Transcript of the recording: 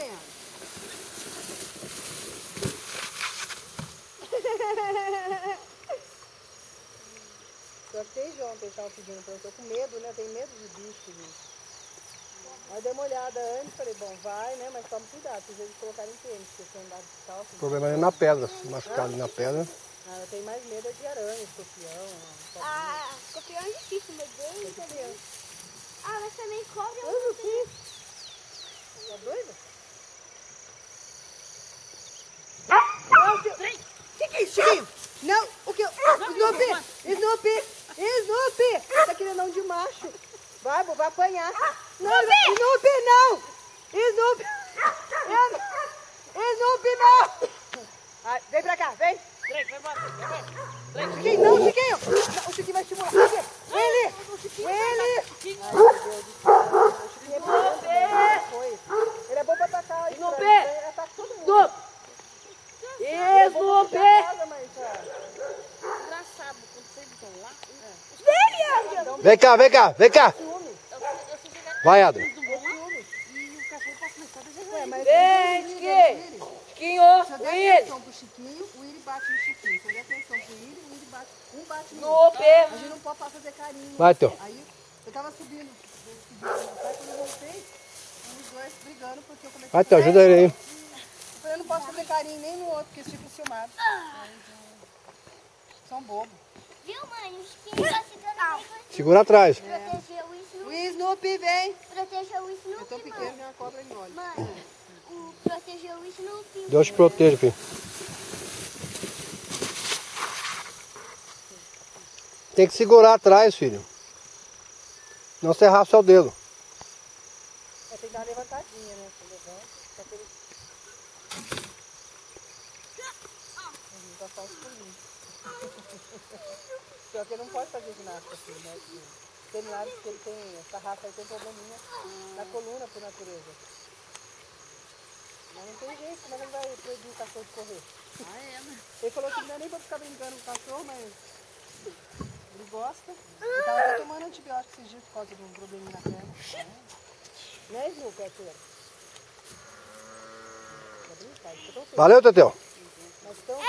vendo? Gostei de ontem, estavam pedindo pra eu. Tô com medo, né? Tenho medo de bicho, gente. Aí dei uma olhada antes, falei, bom, vai, né? Mas tome cuidado, se eles colocarem tênis, porque se andar descalço... O problema é na pedra, se machucar ali na pedra. Ah, eu tenho mais medo de aranha, escorpião. Escorpião é difícil, meu Deus. Mas também cobra Eu não fiz. Tá doida? Não, que é isso, Chiquinho? Não, o que? Snoopy! Tá querendo não de macho. Vai apanhar. Não, Snoopy não! Snoopy não! Ai, vem pra cá, vem! Chiquinho, não, Chiquinho! Não, o Chiquinho vai estimular. Ele! Ai, meu Deus do céu. O Chiquinho ele é bom pra atacar. Snoopy! Ele ataca todo mundo. Snoopy! Engraçado, quando vocês estão lá. Vem cá. Vai, Adra. Vem, Chiquinho! Se eu der atenção pro Chiquinho, o Willy bate no Chiquinho. Se eu der atenção pro Willy, o Willy bate. Um bate no outro. A gente não pode fazer carinho. Vai, Theo. Aí eu tava subindo quando eu voltei, os dois brigando porque eu comecei Vai, Theo, ajuda ele aí. Eu falei, eu não posso fazer carinho nem no outro, porque eles ficam ciumados. São bobos. Viu, mãe? O Chiquinho tá segurando bem. Segura atrás. Proteger o Snoopy. O Snoopy vem. Proteger o Snoopy, Eu tô pequeno, minha cobra engole. Mãe, proteger o Snoopy. Deus te proteja, filho. Tem que segurar atrás, filho. Não você raspa o dedo. Tem que dar uma levantadinha, né? Você levanta, só que ele... Só faz pulinho. Só que ele não pode fazer ginástica assim, né? Seminário, porque ele tem, essa raça aí tem probleminha na coluna por natureza. Mas não tem jeito, mas ele vai proibir o cachorro de correr. Ele falou que não é nem pra ficar brincando com o cachorro, mas ele gosta. Ele tava até tomando antibiótico esses dias por causa de um probleminha na perna. Né, Snoopy, aqui? Valeu, Teteu. Nós estamos